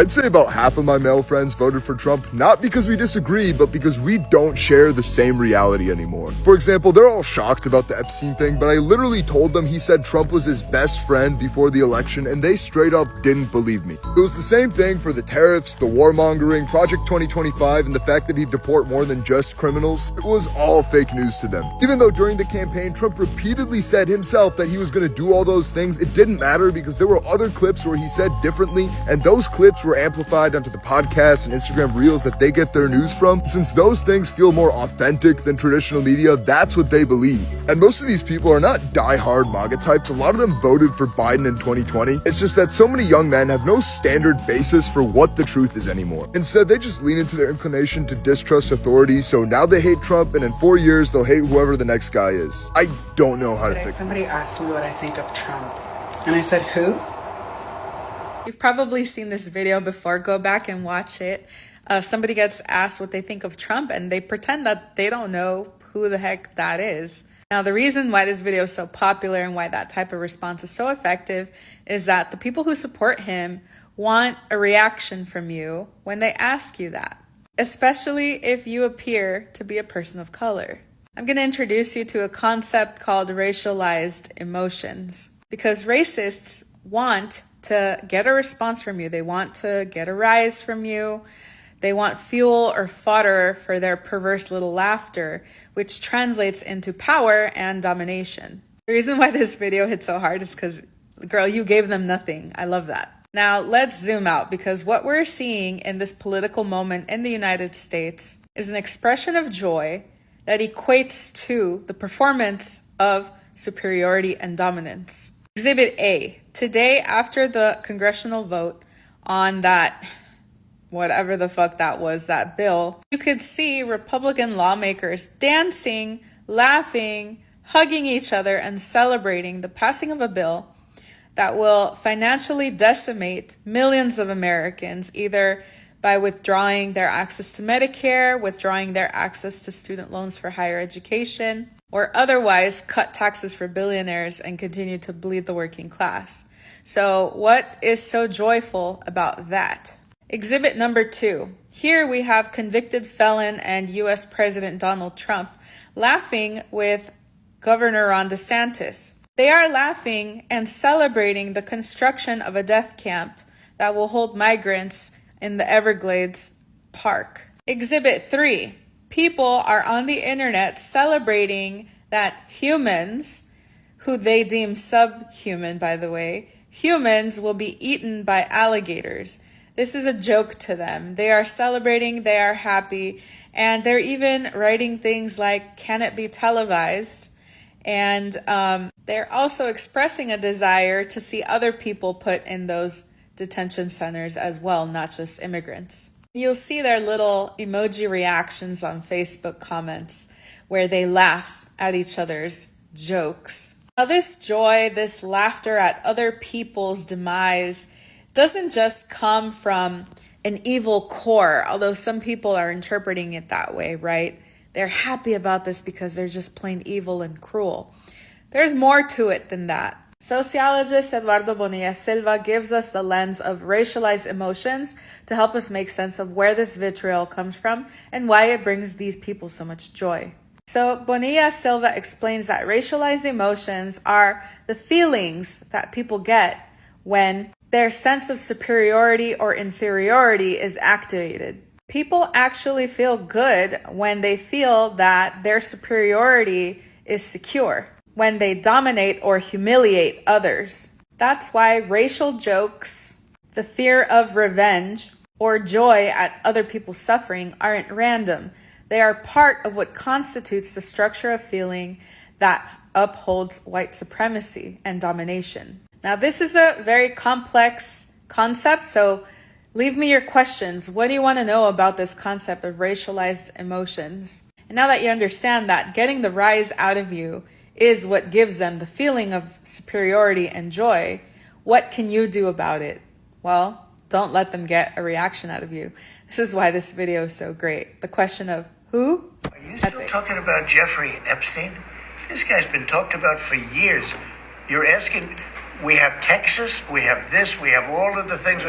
I'd say about half of my male friends voted for Trump, not because we disagree, but because we don't share the same reality anymore. For example, they're all shocked about the Epstein thing, but I literally told them he said Trump was his best friend before the election, and they straight up didn't believe me. It was the same thing for the tariffs, the warmongering, Project 2025, and the fact that he'd deport more than just criminals. It was all fake news to them. Even though during the campaign, Trump repeatedly said himself that he was going to do all those things, it didn't matter because there were other clips where he said differently, and those clips were amplified onto the podcasts and Instagram reels that they get their news from. Since those things feel more authentic than traditional media, that's what they believe. And most of these people are not die-hard MAGA types. A lot of them voted for Biden in 2020. It's just that so many young men have no standard basis for what the truth is anymore. Instead, they just lean into their inclination to distrust authority, so now they hate Trump, and in 4 years, they'll hate whoever the next guy is. I don't know how to fix this. Somebody asked me what I think of Trump, and I said, who? You've probably seen this video before. Go back and watch it. Somebody gets asked what they think of Trump, and they pretend that they don't know who the heck that is. Now, the reason why this video is so popular and why that type of response is so effective is that the people who support him want a reaction from you when they ask you that, especially if you appear to be a person of color. I'm going to introduce you to a concept called racialized emotions, because racists want to get a response from you. They want to get a rise from you. They want fuel or fodder for their perverse little laughter, which translates into power and domination. The reason why this video hit so hard is because, girl, you gave them nothing. I love that. Now, let's zoom out, because what we're seeing in this political moment in the United States is an expression of joy that equates to the performance of superiority and dominance. Exhibit A. Today, after the congressional vote on that, whatever the fuck that was, that bill, you could see Republican lawmakers dancing, laughing, hugging each other, and celebrating the passing of a bill that will financially decimate millions of Americans, either by withdrawing their access to Medicare, withdrawing their access to student loans for higher education, or otherwise cut taxes for billionaires and continue to bleed the working class. So what is so joyful about that? Exhibit number 2. Here we have convicted felon and U.S. President Donald Trump laughing with Governor Ron DeSantis. They are laughing and celebrating the construction of a death camp that will hold migrants in the Everglades Park. Exhibit 3. People are on the internet celebrating that humans, who they deem subhuman, by the way, humans will be eaten by alligators. This is a joke to them. They are celebrating, they are happy, and they're even writing things like, can it be televised? And they're also expressing a desire to see other people put in those detention centers as well, not just immigrants. You'll see their little emoji reactions on Facebook comments where they laugh at each other's jokes. Now, this joy, this laughter at other people's demise doesn't just come from an evil core, although some people are interpreting it that way, right? They're happy about this because they're just plain evil and cruel. There's more to it than that. Sociologist Eduardo Bonilla Silva gives us the lens of racialized emotions to help us make sense of where this vitriol comes from and why it brings these people so much joy. So Bonilla Silva explains that racialized emotions are the feelings that people get when their sense of superiority or inferiority is activated. People actually feel good when they feel that their superiority is secure, when they dominate or humiliate others. That's why racial jokes, the fear of revenge, or joy at other people's suffering aren't random. They are part of what constitutes the structure of feeling that upholds white supremacy and domination. Now, this is a very complex concept, so leave me your questions. What do you want to know about this concept of racialized emotions? And now that you understand that getting the rise out of you is what gives them the feeling of superiority and joy, what can you do about it? Well, don't let them get a reaction out of you. This is why this video is so great. The question of who? Are you still talking about Jeffrey Epstein? This guy's been talked about for years. You're asking, we have Texas, we have this, we have all of the things.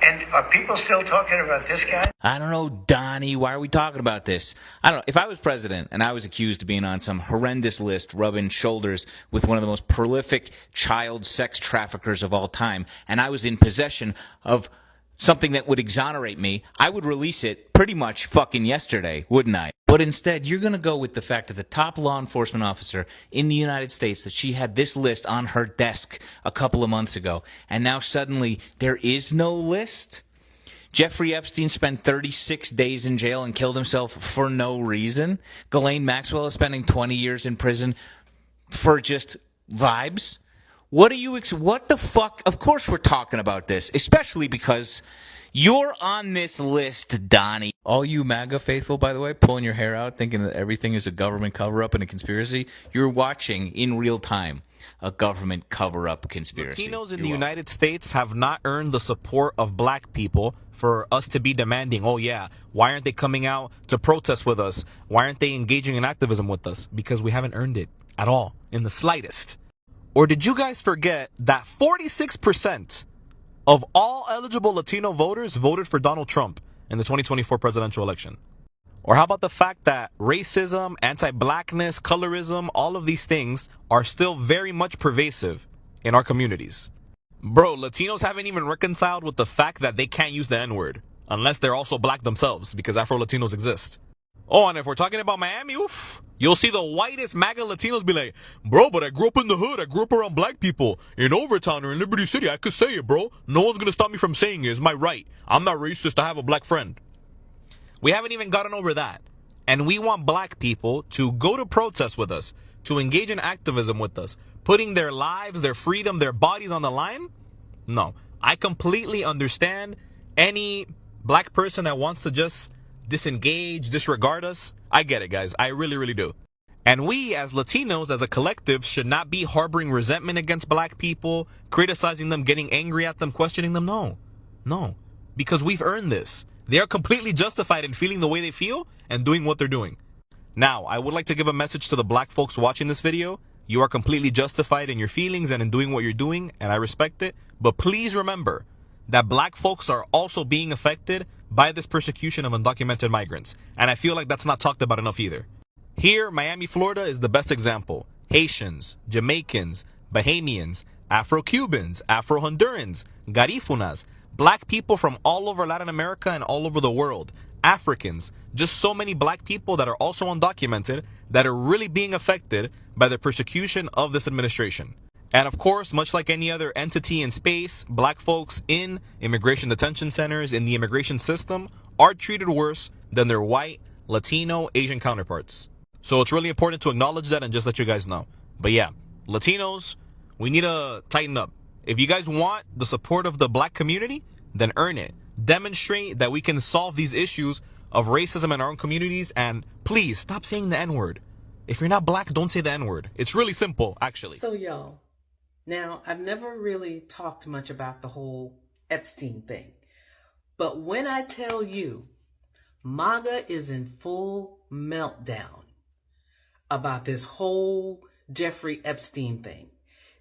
And Are people still talking about this guy? I don't know, Donnie, why are we talking about this? I don't know. If I was president and I was accused of being on some horrendous list, rubbing shoulders with one of the most prolific child sex traffickers of all time, and I was in possession of something that would exonerate me, I would release it pretty much fucking yesterday, wouldn't I? But instead, you're going to go with the fact that the top law enforcement officer in the United States, that she had this list on her desk a couple of months ago, and now suddenly there is no list? Jeffrey Epstein spent 36 days in jail and killed himself for no reason. Ghislaine Maxwell is spending 20 years in prison for just vibes. What the fuck? Of course we're talking about this, especially because you're on this list, Donnie. All you MAGA faithful, by the way, pulling your hair out, thinking that everything is a government cover-up and a conspiracy, you're watching in real time a government cover-up conspiracy. Latinos in the United States have not earned the support of black people for us to be demanding, oh yeah, why aren't they coming out to protest with us? Why aren't they engaging in activism with us? Because we haven't earned it at all, in the slightest. Or did you guys forget that 46% of all eligible Latino voters voted for Donald Trump in the 2024 presidential election? Or how about the fact that racism, anti-blackness, colorism, all of these things are still very much pervasive in our communities? Bro, Latinos haven't even reconciled with the fact that they can't use the N-word unless they're also black themselves, because Afro-Latinos exist. Oh, and if we're talking about Miami, oof, you'll see the whitest MAGA Latinos be like, bro, but I grew up in the hood. I grew up around black people. In Overtown or in Liberty City, I could say it, bro. No one's going to stop me from saying it. It's my right. I'm not racist. I have a black friend. We haven't even gotten over that. And we want black people to go to protest with us, to engage in activism with us, putting their lives, their freedom, their bodies on the line? No. I completely understand any black person that wants to just disengage, disregard us. I get it, guys. I really, really do. And we, as Latinos, as a collective, should not be harboring resentment against black people, criticizing them, getting angry at them, questioning them. No. No. Because we've earned this. They are completely justified in feeling the way they feel and doing what they're doing. Now, I would like to give a message to the black folks watching this video. You are completely justified in your feelings and in doing what you're doing, and I respect it. But please remember that black folks are also being affected by this persecution of undocumented migrants. And I feel like that's not talked about enough either. Here, Miami, Florida is the best example. Haitians, Jamaicans, Bahamians, Afro-Cubans, Afro-Hondurans, Garifunas, black people from all over Latin America and all over the world, Africans, just so many black people that are also undocumented that are really being affected by the persecution of this administration. And of course, much like any other entity in space, black folks in immigration detention centers, in the immigration system, are treated worse than their white, Latino, Asian counterparts. So it's really important to acknowledge that and just let you guys know. But yeah, Latinos, we need to tighten up. If you guys want the support of the black community, then earn it. Demonstrate that we can solve these issues of racism in our own communities, and please stop saying the N-word. If you're not black, don't say the N-word. It's really simple, actually. So, y'all, now, I've never really talked much about the whole Epstein thing. But when I tell you, MAGA is in full meltdown about this whole Jeffrey Epstein thing.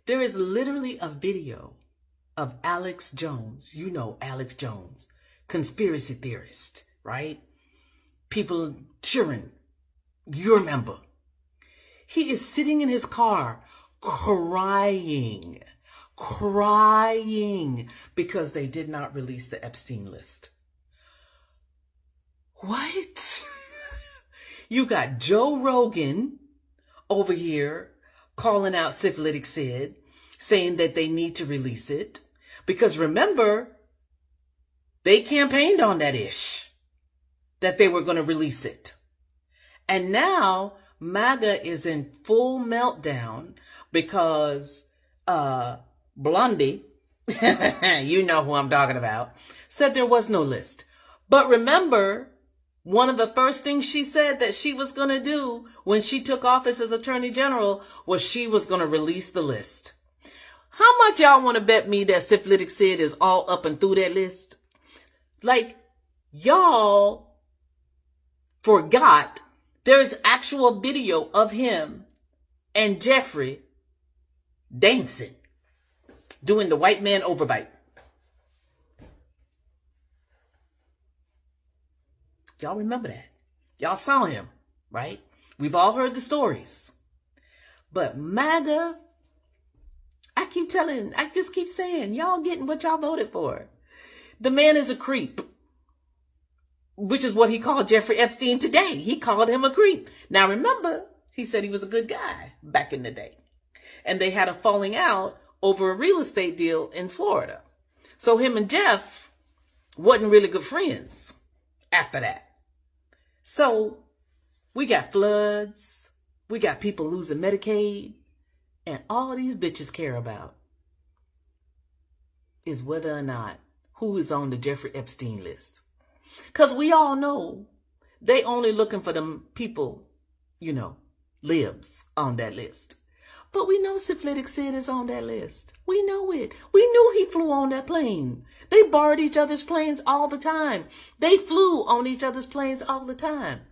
There is literally a video of Alex Jones. You know Alex Jones, conspiracy theorist, right? People cheering. You remember. He is sitting in his car crying because they did not release the Epstein list. What? You got Joe Rogan over here calling out Syphilitic Sid, saying that they need to release it. Because remember, they campaigned on that ish, that they were going to release it. And now MAGA is in full meltdown because Blondie, you know who I'm talking about, said there was no list. But remember, one of the first things she said that she was going to do when she took office as Attorney General was she was going to release the list. How much y'all want to bet me that Syphilitic Sid is all up and through that list? Like, y'all forgot there's actual video of him and Jeffrey dancing, doing the white man overbite. Y'all remember that. Y'all saw him, right? We've all heard the stories. But MAGA, I just keep saying, y'all getting what y'all voted for. The man is a creep, which is what he called Jeffrey Epstein today. He called him a creep. Now remember, he said he was a good guy back in the day. And they had a falling out over a real estate deal in Florida. So him and Jeff wasn't really good friends after that. So we got floods, we got people losing Medicaid, and all these bitches care about is whether or not who is on the Jeffrey Epstein list. Because we all know they only looking for them people, libs on that list. But we know Syphilitic Sid is on that list. We know it. We knew he flew on that plane. They borrowed each other's planes all the time. They flew on each other's planes all the time.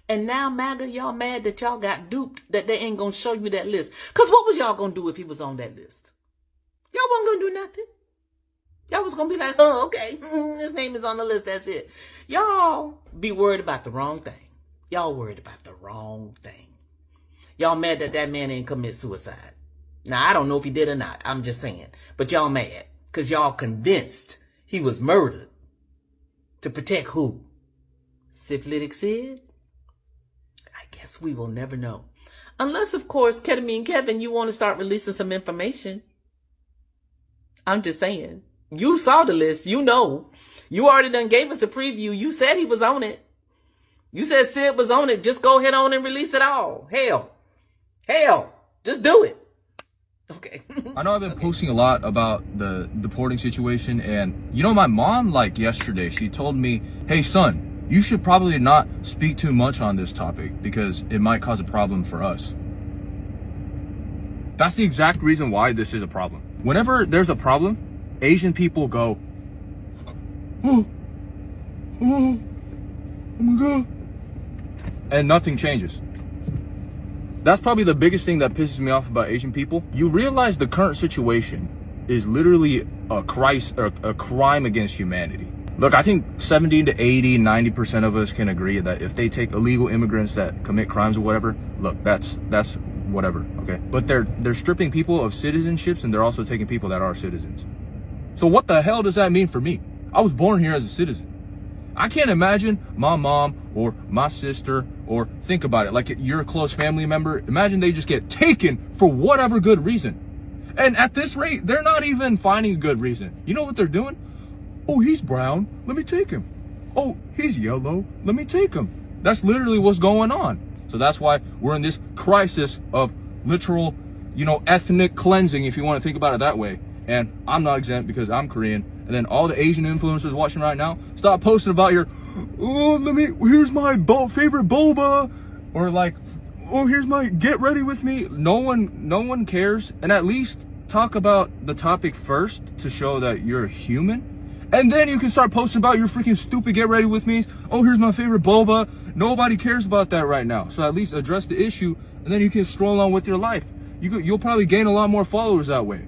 And now, MAGA, y'all mad that y'all got duped, that they ain't going to show you that list. Because what was y'all going to do if he was on that list? Y'all wasn't going to do nothing. Y'all was going to be like, oh, okay, his name is on the list, that's it. Y'all be worried about the wrong thing. Y'all worried about the wrong thing. Y'all mad that that man ain't commit suicide. Now, I don't know if he did or not. I'm just saying. But y'all mad because y'all convinced he was murdered to protect who? Syphilitic Sid? I guess we will never know. Unless, of course, Ketamine Kevin, you want to start releasing some information. I'm just saying. You saw the list. You know. You already done gave us a preview. You said he was on it. You said Sid was on it. Just go ahead on and release it all. Hell, just do it. Okay. I know I've been posting a lot about the deporting situation, and my mom, yesterday, she told me, hey son, you should probably not speak too much on this topic because it might cause a problem for us. That's the exact reason why this is a problem. Whenever there's a problem, Asian people go, oh my God, and nothing changes. That's probably the biggest thing that pisses me off about Asian people. You realize the current situation is literally a crime against humanity. Look, I think 70 to 80, 90% of us can agree that if they take illegal immigrants that commit crimes or whatever, look, that's whatever, okay? But they're stripping people of citizenships, and they're also taking people that are citizens. So what the hell does that mean for me? I was born here as a citizen. I can't imagine my mom or my sister, or think about it, like you're a close family member. Imagine they just get taken for whatever good reason. And at this rate, they're not even finding a good reason. You know what they're doing? Oh, he's brown, let me take him. Oh, he's yellow, let me take him. That's literally what's going on. So that's why we're in this crisis of literal, ethnic cleansing, if you want to think about it that way. And I'm not exempt because I'm Korean. And then all the Asian influencers watching right now, stop posting about your, here's my favorite boba, or here's my get ready with me. No one cares. And at least talk about the topic first to show that you're a human. And then you can start posting about your freaking stupid get ready with me. Oh, here's my favorite boba. Nobody cares about that right now. So at least address the issue, and then you can stroll on with your life. You'll probably gain a lot more followers that way.